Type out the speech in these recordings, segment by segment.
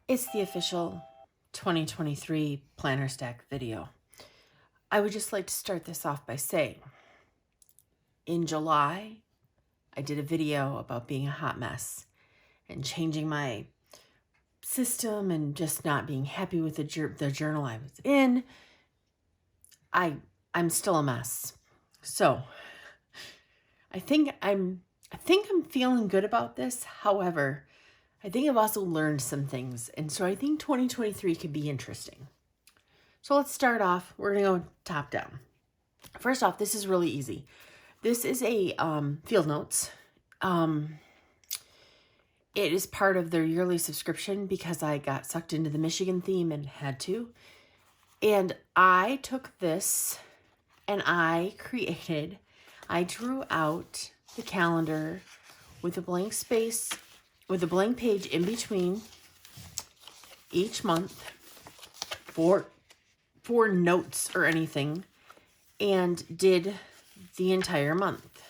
It's the official 2023 planner stack video. I would just like to start this off by saying, in July, I did a video about being a hot mess and changing my system and just not being happy with the journal I was in. I'm still a mess. So I think I'm feeling good about this. However, I think I've also learned some things. And so I think 2023 could be interesting. So let's start off. We're going to go top down. First off, this is really easy. This is a field notes. It is part of their yearly subscription because I got sucked into the Michigan theme and had to. And I took this and I drew out the calendar with a blank space, with a blank page in between each month for notes or anything, and did the entire month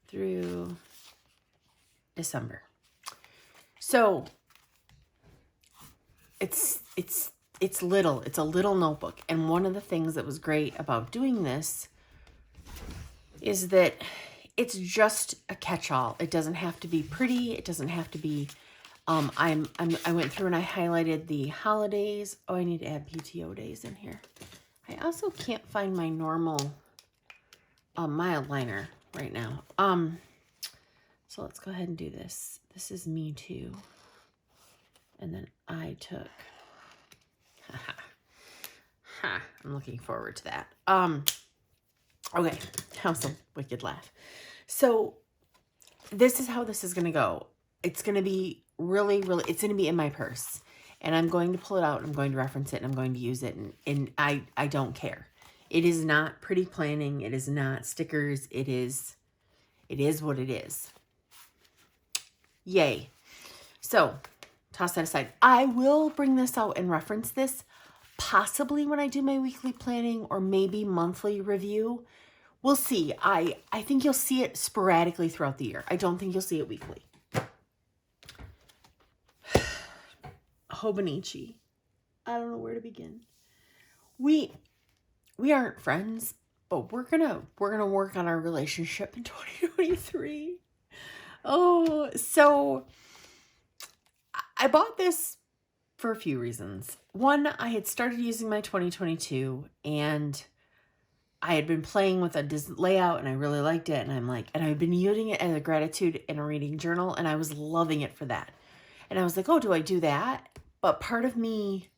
through December. So it's a little notebook. And one of the things that was great about doing this is that it's just a catch-all. It doesn't have to be pretty. It doesn't have to be, I went through and I highlighted the holidays. Oh, I need to add PTO days in here. I also can't find my normal mild liner right now. So let's go ahead and do this. This is me too. And then I took, I'm looking forward to that. Okay, how's a wicked laugh. So this is how this is going to go. It's going to be really, it's going to be in my purse. And I'm going to pull it out, and I'm going to reference it, and I'm going to use it, and I don't care. It is not pretty planning. It is not stickers. It is what it is. Yay. So, toss that aside. I will bring this out and reference this possibly when I do my weekly planning or maybe monthly review. We'll see. I think you'll see it sporadically throughout the year. I don't think you'll see it weekly. Hobonichi. I don't know where to begin. We aren't friends, but we're gonna work on our relationship in 2023. Oh, so I bought this for a few reasons. One, I had started using my 2022 and I had been playing with a layout and I really liked it. And I've been using it as a gratitude in a reading journal, and I was loving it for that. And I was like, oh, do I do that? But part of me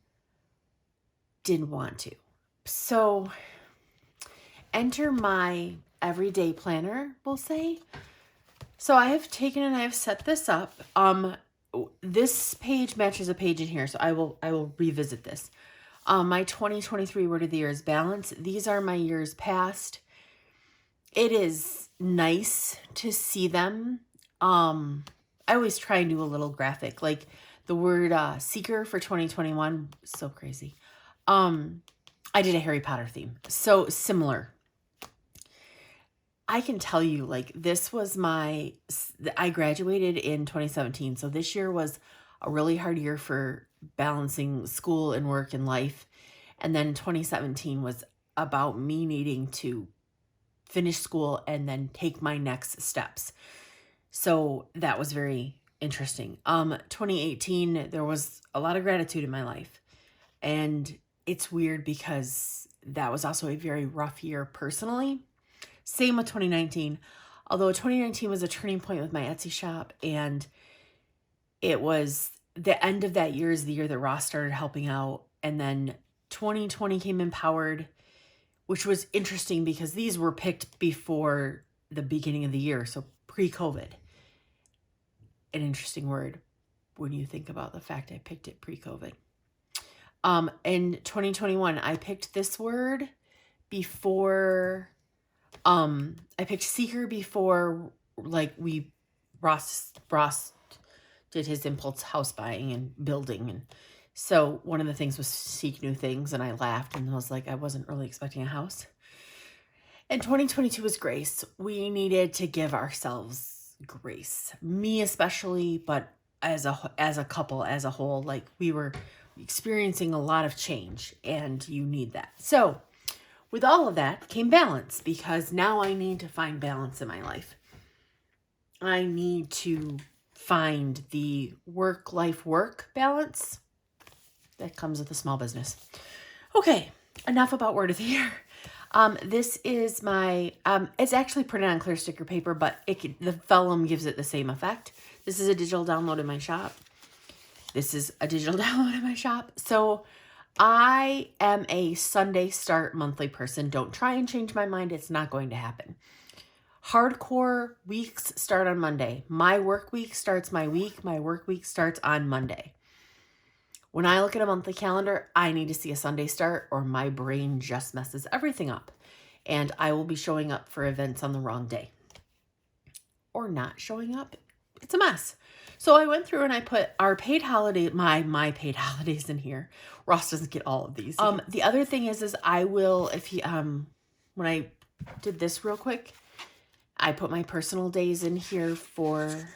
didn't want to. So enter my everyday planner, we'll say. So I have taken and I have set this up. This page matches a page in here, so I will revisit this. My 2023 word of the year is balance. These are my years past. It is nice to see them. I always try and do a little graphic, like the word seeker for 2021. So crazy. I did a Harry Potter theme, so similar. I can tell you, like, this was I graduated in 2017. So this year was a really hard year for balancing school and work and life. And then 2017 was about me needing to finish school and then take my next steps. So that was very interesting. 2018, there was a lot of gratitude in my life. And it's weird because that was also a very rough year personally. Same with 2019, although 2019 was a turning point with my Etsy shop, and it was the end of that year is the year that Ross started helping out, and then 2020 came empowered, which was interesting because these were picked before the beginning of the year, so pre-COVID. An interesting word when you think about the fact I picked it pre-COVID. In 2021, I picked this word before... I picked seeker before, like, Ross did his impulse house buying and building. And so one of the things was seek new things. And I laughed and was like, I wasn't really expecting a house. And 2022 was grace. We needed to give ourselves grace, me especially, but as a couple, as a whole. Like, we were experiencing a lot of change, and you need that. So with all of that came balance, because now I need to find balance in my life. I need to find the work balance that comes with a small business. Okay, enough about word of the year. This is my, it's actually printed on clear sticker paper, but the vellum gives it the same effect. This is a digital download in my shop. This is a digital download in my shop. So I am a Sunday start monthly person. Don't try and change my mind. It's not going to happen. Hardcore weeks start on Monday. My work week starts my week. My work week starts on Monday. When I look at a monthly calendar, I need to see a Sunday start, or my brain just messes everything up. And I will be showing up for events on the wrong day. Or not showing up. It's a mess. So I went through and I put our paid holiday, my paid holidays in here. Ross doesn't get all of these. The other thing is I will, if you, when I did this real quick, I put my personal days in here for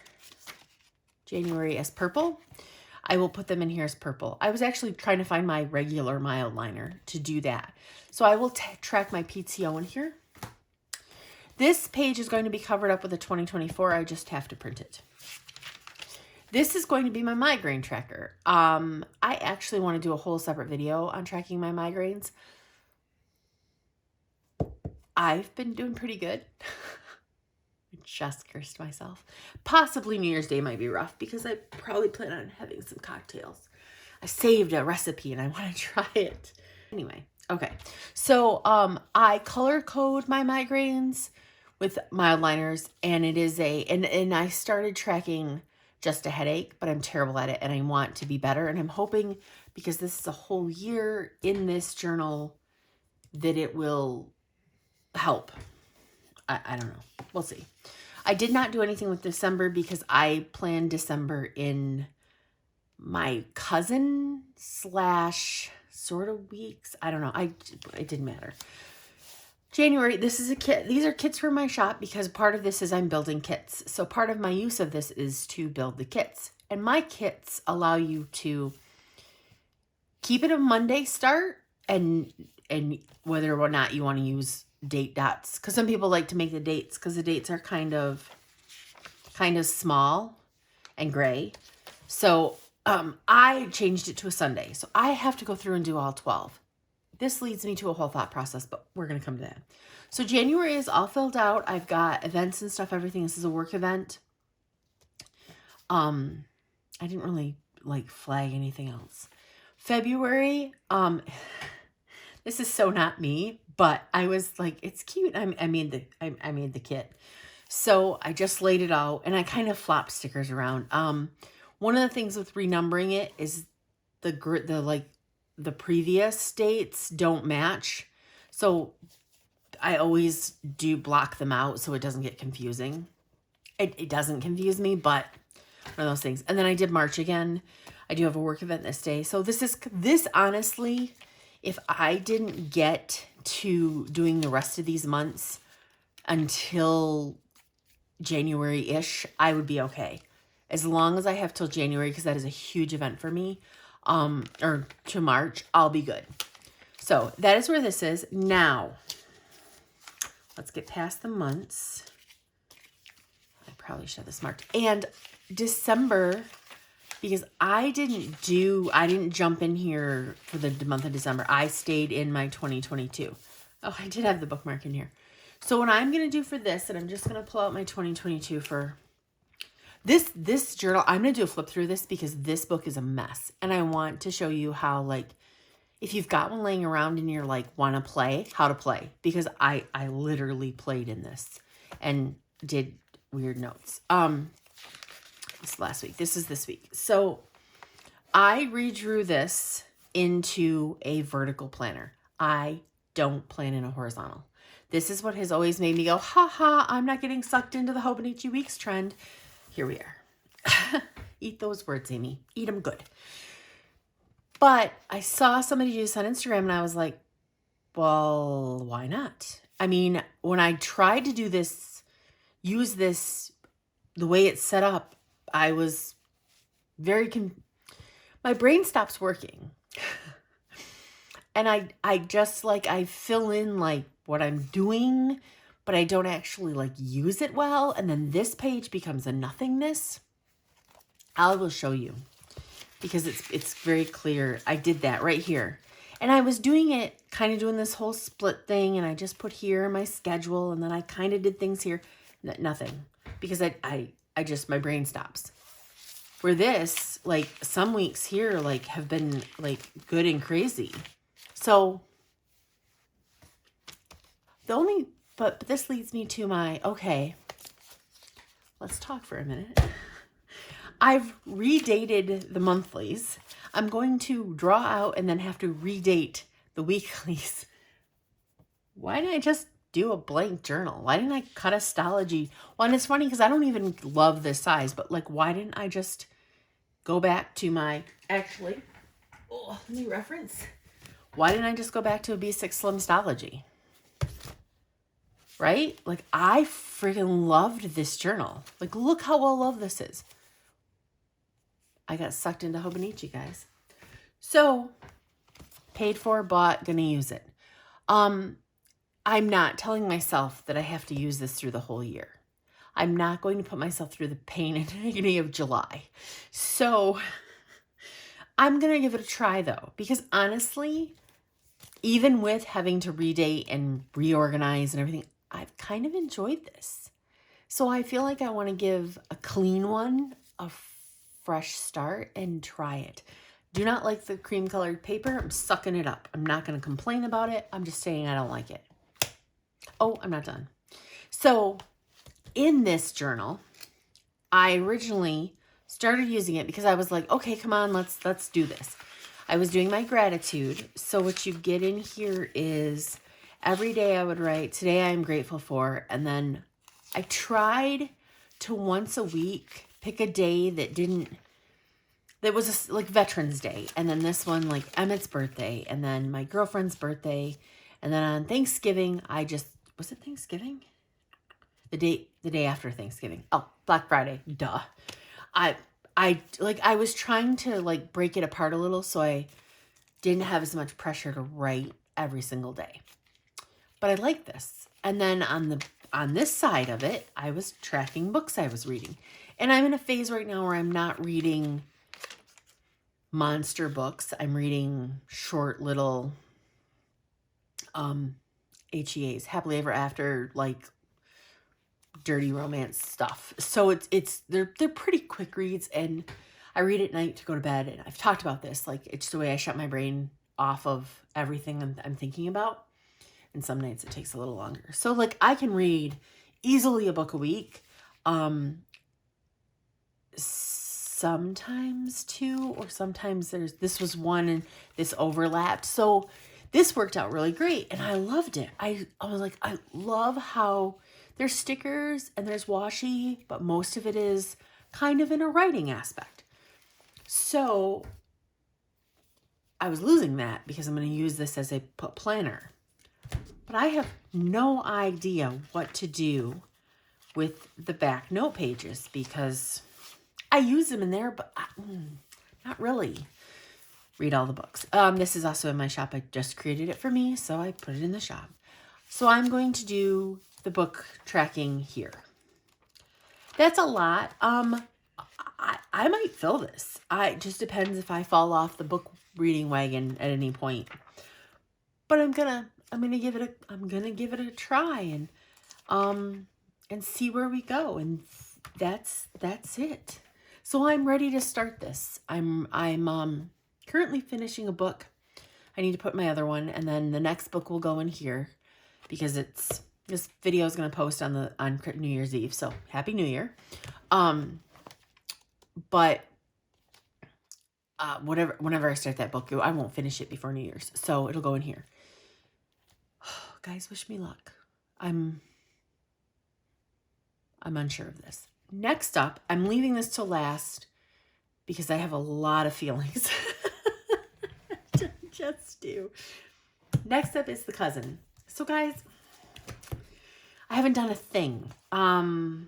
January as purple. I will put them in here as purple. I was actually trying to find my regular mild liner to do that. So I will track my PTO in here. This page is going to be covered up with a 2024. I just have to print it. This is going to be my migraine tracker. I actually want to do a whole separate video on tracking my migraines. I've been doing pretty good. I just cursed myself. Possibly New Year's Day might be rough, because I probably plan on having some cocktails. I saved a recipe and I want to try it. Anyway, okay. So I color code my migraines with mild liners, and it is and I started tracking just a headache, but I'm terrible at it and I want to be better. And I'm hoping, because this is a whole year in this journal, that it will help. I don't know. We'll see. I did not do anything with December because I planned December in my cousin / sort of weeks. I don't know. It didn't matter. January, this is a kit. These are kits for my shop, because part of this is I'm building kits. So part of my use of this is to build the kits. And my kits allow you to keep it a Monday start, and whether or not you want to use date dots, because some people like to make the dates, because the dates are kind of small and gray. So I changed it to a Sunday, so I have to go through and do all 12. This leads me to a whole thought process, but we're going to come to that. So January is all filled out. I've got events and stuff, everything. This is a work event. I didn't really flag anything else. February, this is so not me, but I was like, it's cute. I made the kit. So I just laid it out, and I kind of flopped stickers around. One of the things with renumbering it is the previous dates don't match. So I always do block them out so it doesn't get confusing. It doesn't confuse me, but one of those things. And then I did March again. I do have a work event this day. So this honestly, if I didn't get to doing the rest of these months until January-ish, I would be okay. As long as I have till January, because that is a huge event for me, or to March, I'll be good. So that is where this is. Now, let's get past the months. I probably should have this marked. And December, because I didn't jump in here for the month of December. I stayed in my 2022. Oh, I did have the bookmark in here. So what I'm going to do for this, and I'm just going to pull out my 2022 for this journal. I'm going to do a flip through this, because this book is a mess. And I want to show you how, if you've got one laying around and you're want to play, how to play. Because I literally played in this and did weird notes. This last week. This is this week. So I redrew this into a vertical planner. I don't plan in a horizontal. This is what has always made me go, ha ha, I'm not getting sucked into the Hobonichi Weeks trend. Here we are. Eat those words, Amy. Eat them good. But I saw somebody do this on Instagram, and I was like, well, why not? I mean, when I tried to do this, use this, the way it's set up, I was my brain stops working. And I just like, I fill in like what I'm doing, but I don't actually like use it well. And then this page becomes a nothingness. I will show you because it's very clear. I did that right here. And I was doing it, kind of doing this whole split thing. And I just put here my schedule. And then I kind of did things here. Nothing. Because I just, my brain stops. For this, like some weeks here, like have been like good and crazy. So but this leads me to my, okay, let's talk for a minute. I've redated the monthlies. I'm going to draw out and then have to redate the weeklies. Why didn't I just do a blank journal? Why didn't I cut a Stalogy? Well, and it's funny because I don't even love this size, but like, why didn't I just go back to my, actually, let me reference. Why didn't I just go back to a B6 Slim Stalogy? Right? Like, I freaking loved this journal. Like, look how well loved this is. I got sucked into Hobonichi, guys. So, paid for, bought, gonna use it. I'm not telling myself that I have to use this through the whole year. I'm not going to put myself through the pain and agony of July. So, I'm gonna give it a try, though. Because honestly, even with having to redate and reorganize and everything, I've kind of enjoyed this. So I feel like I want to give a clean one a fresh start and try it. Do not like the cream colored paper. I'm sucking it up. I'm not going to complain about it. I'm just saying I don't like it. Oh, I'm not done. So in this journal, I originally started using it because I was like, okay, come on, let's do this. I was doing my gratitude. So what you get in here is every day I would write, today I am grateful for. And then I tried to once a week pick a day that was like Veterans Day. And then this one, like Emmett's birthday. And then my girlfriend's birthday. And then on Thanksgiving, was it Thanksgiving? The day after Thanksgiving. Oh, Black Friday. Duh. I was trying to like break it apart a little so I didn't have as much pressure to write every single day. But I like this. And then on this side of it, I was tracking books I was reading. And I'm in a phase right now where I'm not reading monster books. I'm reading short little HEAs, happily ever after, like dirty romance stuff. So they're pretty quick reads, and I read at night to go to bed. And I've talked about this, like it's just the way I shut my brain off of everything I'm thinking about. And some nights it takes a little longer. So like I can read easily a book a week. Sometimes two, or sometimes this was one and this overlapped. So this worked out really great and I loved it. I was like, I love how there's stickers and there's washi, but most of it is kind of in a writing aspect. So I was losing that because I'm going to use this as a planner. But I have no idea what to do with the back note pages because I use them in there, but not really. Read all the books. This is also in my shop. I just created it for me, so I put it in the shop. So I'm going to do the book tracking here. That's a lot. I might fill this. It just depends if I fall off the book reading wagon at any point. But I'm gonna give it a try and see where we go. And that's it. So I'm ready to start this. I'm currently finishing a book. I need to put my other one, and then the next book will go in here because this video is going to post on New Year's Eve. So Happy New Year. But whenever I start that book, I won't finish it before New Year's. So it'll go in here. Guys, wish me luck. I'm unsure of this. Next up, I'm leaving this till last because I have a lot of feelings. Just do. Next up is the cousin. So guys, I haven't done a thing. I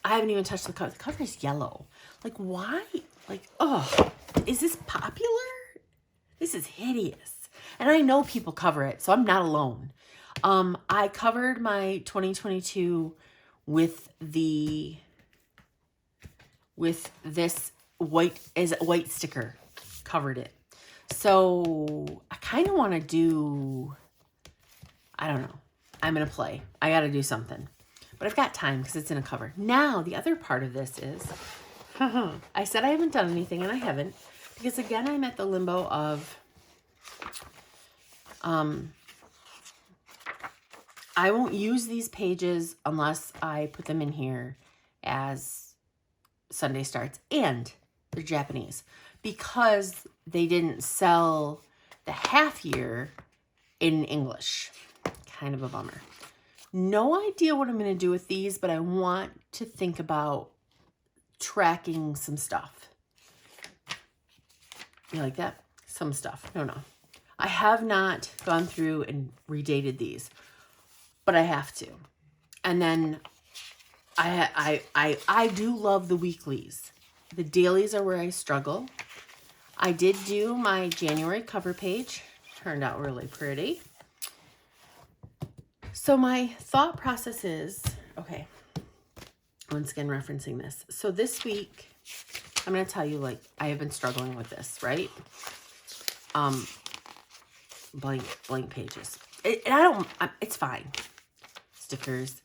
I haven't even touched the cover. The cover is yellow. Like, why? Like, oh, is this popular? This is hideous. And I know people cover it, so I'm not alone. I covered my 2022 with this white sticker. Covered it. So I kind of want to do, I don't know. I'm going to play. I got to do something. But I've got time because it's in a cover. Now, the other part of this is, I said I haven't done anything, and I haven't. Because, again, I'm at the limbo of, I won't use these pages unless I put them in here as Sunday starts. And they're Japanese. Because they didn't sell the half year in English. Kind of a bummer. No idea what I'm going to do with these, but I want to think about tracking some stuff. You like that? Some stuff. No. I have not gone through and redated these, but I have to. And then I do love the weeklies. The dailies are where I struggle. I did do my January cover page. Turned out really pretty. So my thought process is, okay, once again referencing this. So this week, I'm going to tell you, like, I have been struggling with this, right? Blank pages. It's fine. Stickers.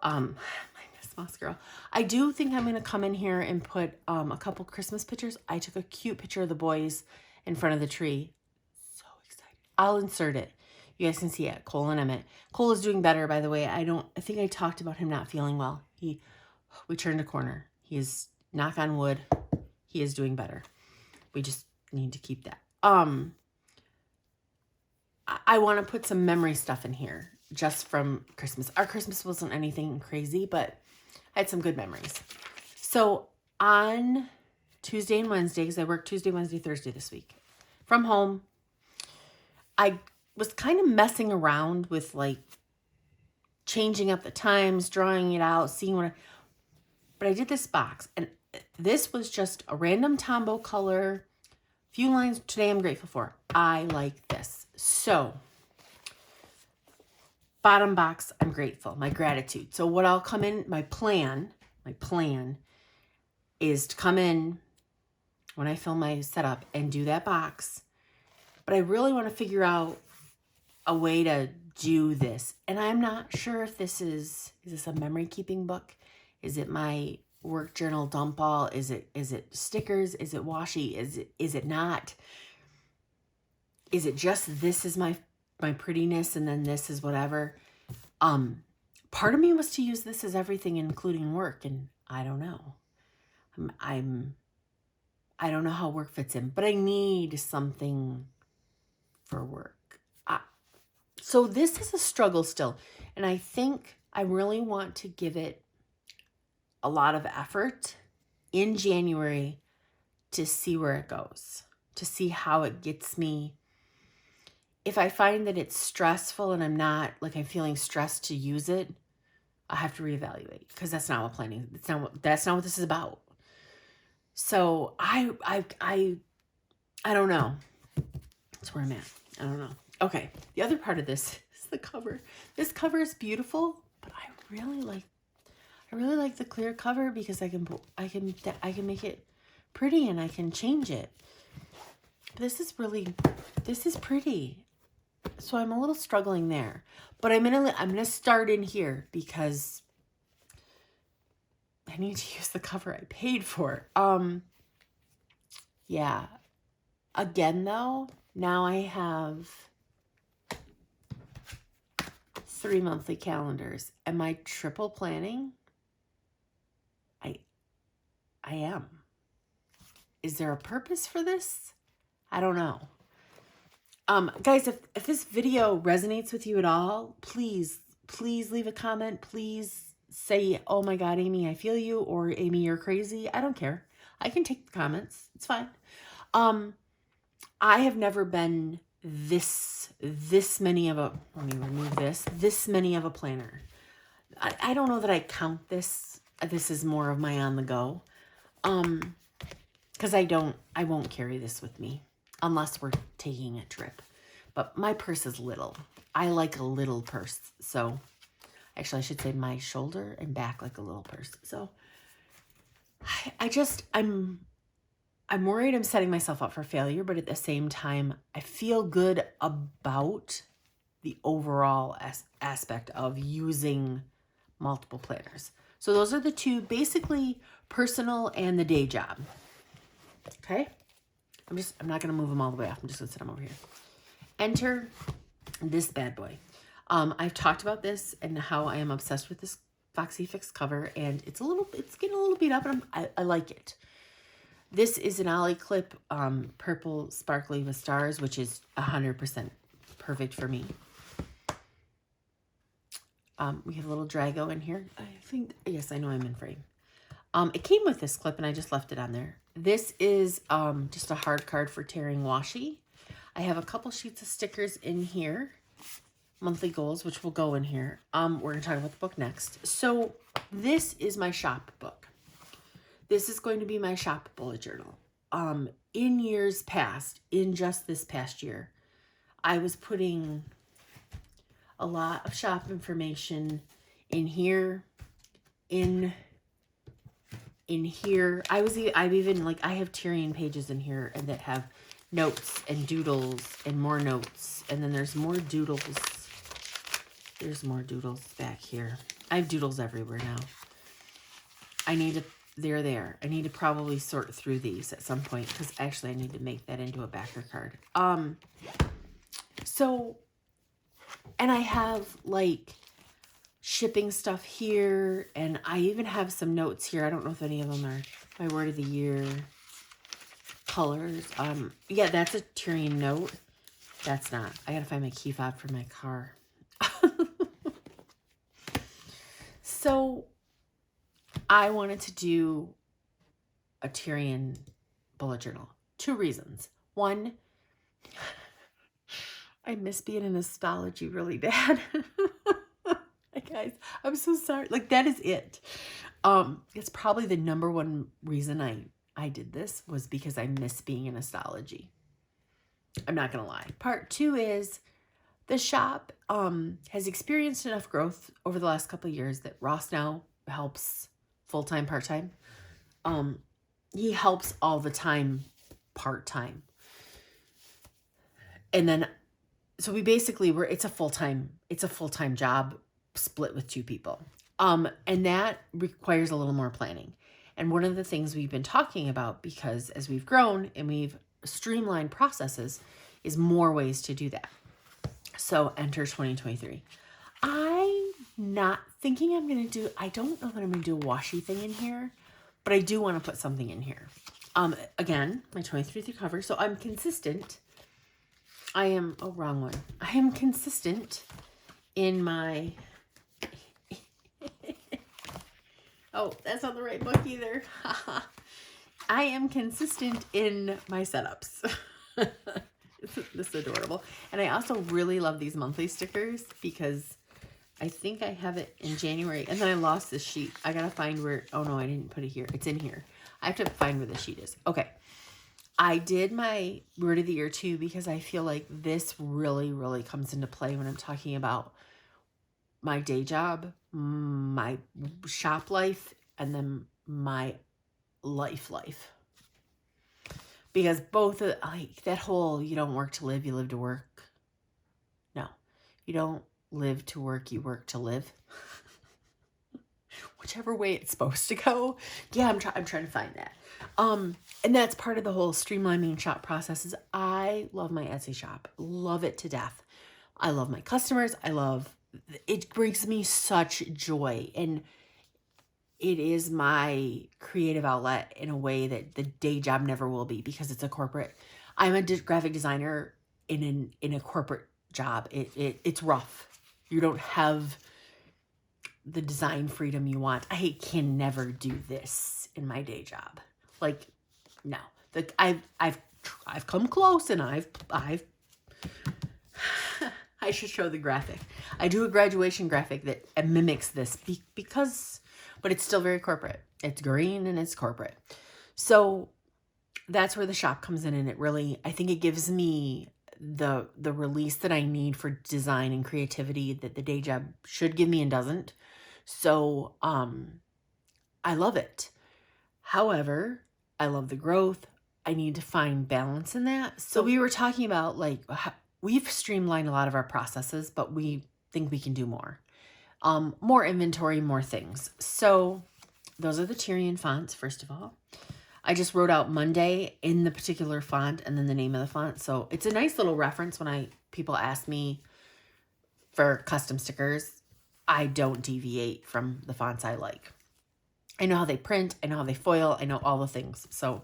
My Miss Moss Girl. I do think I'm going to come in here and put a couple Christmas pictures. I took a cute picture of the boys in front of the tree. So excited. I'll insert it. You guys can see it. Cole and Emmett. Cole is doing better, by the way. I think I talked about him not feeling well. We turned a corner. He is, knock on wood, he is doing better. We just need to keep that. I want to put some memory stuff in here just from Christmas. Our Christmas wasn't anything crazy, but I had some good memories. So on Tuesday and Wednesday, because I work Tuesday, Wednesday, Thursday this week from home, I was kind of messing around with, like, changing up the times, drawing it out, seeing but I did this box, and this was just a random Tombow color, few lines today I'm grateful for. I like this. So, bottom box, I'm grateful, my gratitude. So what I'll come in, my plan is to come in when I film my setup and do that box. But I really want to figure out a way to do this. And I'm not sure if this is this a memory keeping book? Is it my work journal dump all? Is it stickers? Is it washi? Is it not? Is it just this is my prettiness and then this is whatever? Part of me was to use this as everything, including work, and I don't know. I don't know how work fits in, but I need something for work. So this is a struggle still, and I think I really want to give it a lot of effort in January to see where it goes, to see how it gets me. If I find that it's stressful and I'm feeling stressed to use it, I have to reevaluate, because that's not what planning, that's not what this is about. So I don't know. That's where I'm at. I don't know. Okay. The other part of this is the cover. This cover is beautiful, but I really like the clear cover because I can make it pretty and I can change it. This is pretty. So I'm a little struggling there, but I'm gonna start in here because I need to use the cover I paid for. Yeah. Again, though, now I have 3 monthly calendars. Am I triple planning? I am. Is there a purpose for this? I don't know. Guys, if this video resonates with you at all, please leave a comment. Please say, oh my God, Amy, I feel you, or Amy, you're crazy. I don't care. I can take the comments. It's fine. I have never been this many of a, let me remove this many of a planner. I don't know that I count this This is more of my on the go. Because I won't carry this with me unless we're taking a trip. But my purse is little. I like a little purse. So actually I should say my shoulder and back like a little purse. So I'm worried I'm setting myself up for failure, but at the same time, I feel good about the overall aspect of using multiple planners. So those are the two, basically personal and the day job. Okay. I'm not going to move them all the way off. I'm just going to set them over here. Enter this bad boy. I've talked about this and how I am obsessed with this Foxy Fix cover, and it's getting a little beat up, and I like it. This is an Ollie Clip purple sparkly with stars, which is 100% perfect for me. We have a little Drago in here. I think, yes, I know I'm in frame. It came with this clip and I just left it on there. This is just a hard card for tearing washi. I have a couple sheets of stickers in here. Monthly goals, which will go in here. We're going to talk about the book next. So this is my shop book. This is going to be my shop bullet journal. In years past, in just this past year, I was putting a lot of shop information in here, in here. I've even, like, I have Tyrian pages in here and that have notes and doodles and more notes. And then there's more doodles. There's more doodles back here. I have doodles everywhere now. They're there. I need to probably sort through these at some point because actually I need to make that into a backer card. And I have like shipping stuff here, and I even have some notes here. I don't know if any of them are my word of the year colors. Yeah, that's a Tyrian note. That's not. I gotta find my key fob for my car. So I wanted to do a Tyrian bullet journal. 2 reasons. 1, I miss being in Stalogy really bad. Guys, I'm so sorry. Like, that is it. It's probably the #1 reason I did this was because I miss being in Stalogy. I'm not gonna lie. Part 2 is the shop has experienced enough growth over the last couple of years that Ross now helps full-time, part-time. He helps all the time, part-time. And then, so we basically it's a full-time job split with 2 people. And that requires a little more planning. And one of the things we've been talking about, because as we've grown and we've streamlined processes, is more ways to do that. So enter 2023. I'm not thinking I'm going to do, I don't know that I'm going to do a washi thing in here, but I do want to put something in here. Again, my 23 cover. So I'm consistent. I am consistent in my, oh, that's not the right book either. I am consistent in my setups. This is adorable. And I also really love these monthly stickers because I think I have it in January. And then I lost this sheet. I got to find where, oh no, I didn't put it here. It's in here. I have to find where the sheet is. Okay. I did my word of the year too because I feel like this really, really comes into play when I'm talking about my day job, my shop life, and then my life. Because both of, like, that whole, you don't work to live, you live to work. No, you don't live to work, you work to live. Whichever way it's supposed to go. Yeah, I'm trying to find that. And that's part of the whole streamlining shop process is I love my Etsy shop. Love it to death. I love my customers. It brings me such joy. And it is my creative outlet in a way that the day job never will be because it's a corporate. I'm a graphic designer in a corporate job. It's rough. You don't have the design freedom you want. I can never do this in my day job. Like, no. I've come close, and I should show the graphic. I do a graduation graphic that mimics this because but it's still very corporate. It's green and it's corporate. So that's where the shop comes in, and it really, I think it gives me the release that I need for design and creativity that the day job should give me and doesn't. So I love it. However, I love the growth. I need to find balance in that. So we were talking about, like, we've streamlined a lot of our processes, but we think we can do more. More inventory, more things. So those are the Tyrian fonts, first of all. I just wrote out Monday in the particular font and then the name of the font. So it's a nice little reference when people ask me for custom stickers. I don't deviate from the fonts I like. I know how they print. I know how they foil. I know all the things. So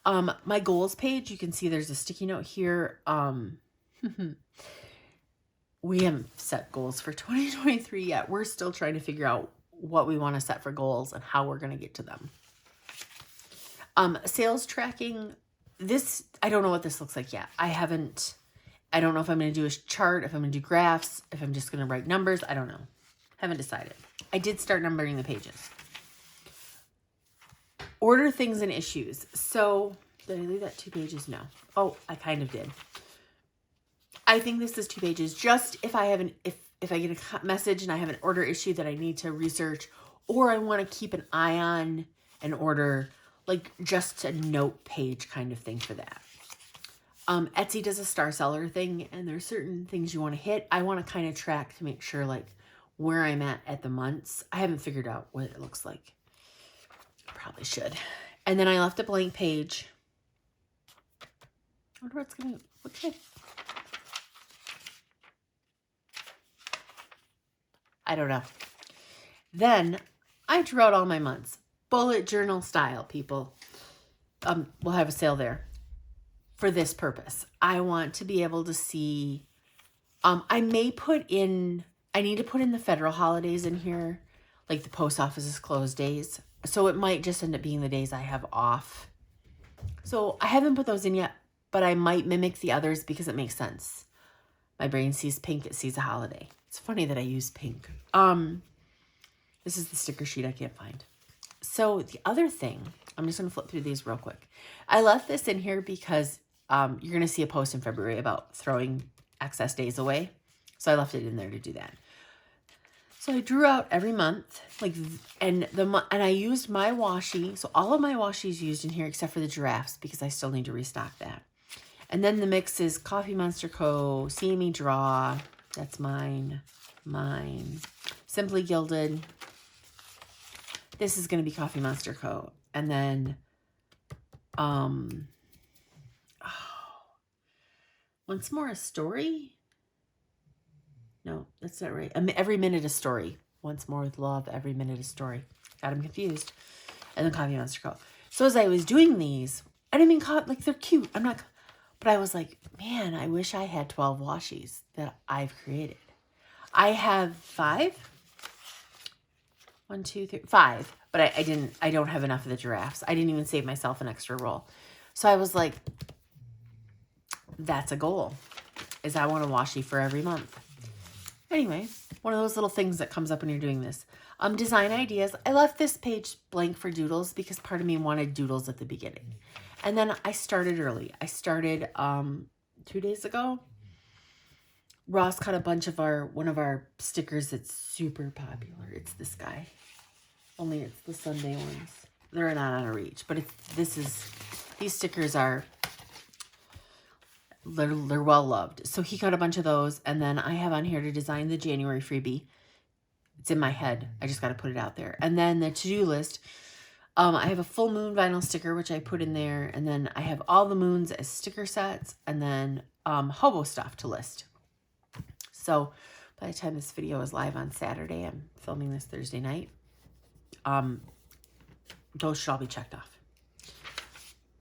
my goals page, you can see there's a sticky note here. We haven't set goals for 2023 yet. We're still trying to figure out what we want to set for goals and how we're going to get to them. Sales tracking, this, I don't know what this looks like yet. I don't know if I'm going to do a chart, if I'm going to do graphs, if I'm just going to write numbers. I don't know. Haven't decided. I did start numbering the pages. Order things and issues. So did I leave that 2 pages? No. Oh, I kind of did. I think this is 2 pages. Just if I have if I get a message and I have an order issue that I need to research, or I want to keep an eye on an order, like just a note page kind of thing for that. Etsy does a star seller thing, and there's certain things you want to hit. I want to kind of track to make sure, like, where I'm at the months. I haven't figured out what it looks like. Probably should. And then I left a blank page. I wonder what's going to... Okay. I don't know. Then I drew out all my months. Bullet journal style, people. We'll have a sale there for this purpose. I want to be able to see, I need to put in the federal holidays in here, like the post office's closed days. So it might just end up being the days I have off. So I haven't put those in yet, but I might mimic the others because it makes sense. My brain sees pink, it sees a holiday. It's funny that I use pink. This is the sticker sheet I can't find. So the other thing, I'm just going to flip through these real quick. I left this in here because you're going to see a post in February about throwing excess days away. So I left it in there to do that. So I drew out every month, and I used my washi. So all of my washi is used in here except for the giraffes because I still need to restock that. And then the mix is Coffee Monster Co., CME Draw. That's mine. Simply Gilded. This is going to be Coffee Monster Co. And then, once more a story? No, that's not right. Every minute a story. Once more with love, every minute a story. Got them confused. And then Coffee Monster Co. So as I was doing these, I didn't mean they're cute. But I was like, man, I wish I had 12 washis that I've created. I have 5. 1, 2, 3, 5. But I don't have enough of the giraffes. I didn't even save myself an extra roll. So I was like, that's a goal, is I want a washi for every month. Anyway, one of those little things that comes up when you're doing this. Design ideas. I left this page blank for doodles because part of me wanted doodles at the beginning. And then I started early. I started 2 days ago. Ross cut a bunch of one of our stickers that's super popular. It's this guy. Only it's the Sunday ones. They're not out of reach, but these stickers are, they're well loved. So he cut a bunch of those, and then I have on here to design the January freebie. It's in my head. I just got to put it out there. And then the to-do list. I have a full moon vinyl sticker, which I put in there. And then I have all the moons as sticker sets, and then hobo stuff to list. So by the time this video is live on Saturday, I'm filming this Thursday night. Those should all be checked off.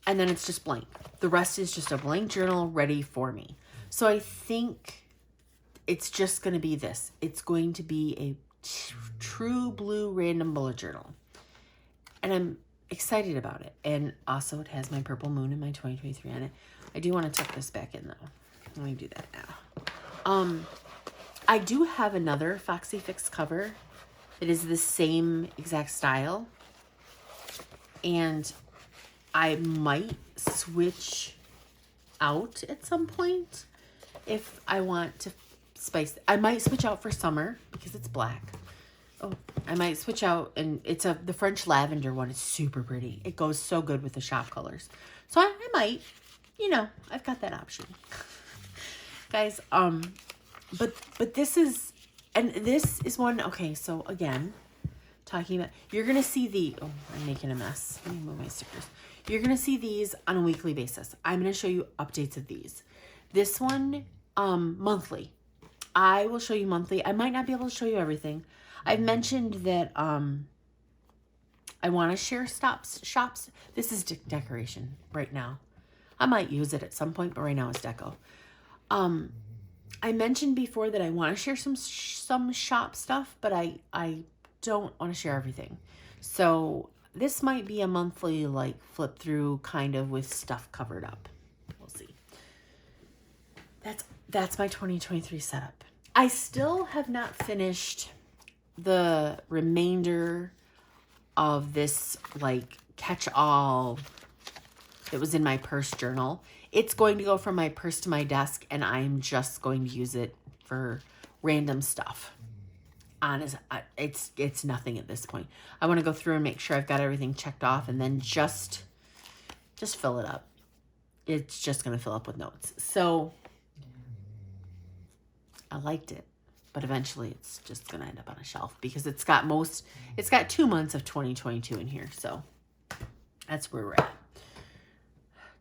And then it's just blank. The rest is just a blank journal ready for me. So I think it's just going to be this. It's going to be a true blue random bullet journal. And I'm excited about it. And also it has my purple moon and my 2023 on it. I do want to tuck this back in though. Let me do that now. I do have another Foxy Fix cover It is the same exact style. And I might switch out at some point if I want to spice. I might switch out for summer because it's black. Oh, I might switch out, and it's the French lavender one is super pretty. It goes so good with the shop colors. So I might, you know, I've got that option. Guys, but this is, and this is one, okay, so again, talking about, you're going to see oh, I'm making a mess. Let me move my stickers. You're going to see these on a weekly basis. I'm going to show you updates of these. This one, monthly. I will show you monthly. I might not be able to show you everything. I've mentioned that I want to share shops. This is decoration right now. I might use it at some point, but right now it's deco. I mentioned before that I want to share some shop stuff, but I don't want to share everything. So this might be a monthly like flip through kind of with stuff covered up. We'll see. That's my 2023 setup. I still have not finished the remainder of this like catch-all that was in my purse journal. It's going to go from my purse to my desk, and I'm just going to use it for random stuff. Honest, it's nothing at this point. I want to go through and make sure I've got everything checked off, and then just fill it up. It's just going to fill up with notes. So I liked it. But eventually it's just going to end up on a shelf because it's got 2 months of 2022 in here. So that's where we're at.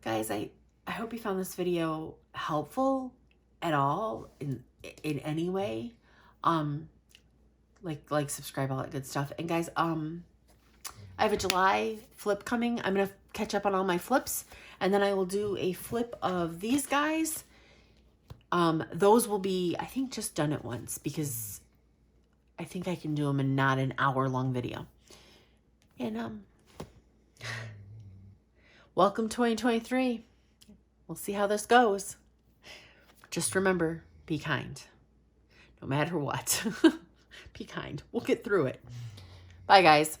Guys, I hope you found this video helpful at all in any way. Like, subscribe, all that good stuff. And guys, I have a July flip coming. I'm going to catch up on all my flips, and then I will do a flip of these guys. Those will be, I think, just done at once because I think I can do them in not an hour-long video. And, welcome 2023. We'll see how this goes. Just remember, be kind. No matter what. Be kind. We'll get through it. Bye, guys.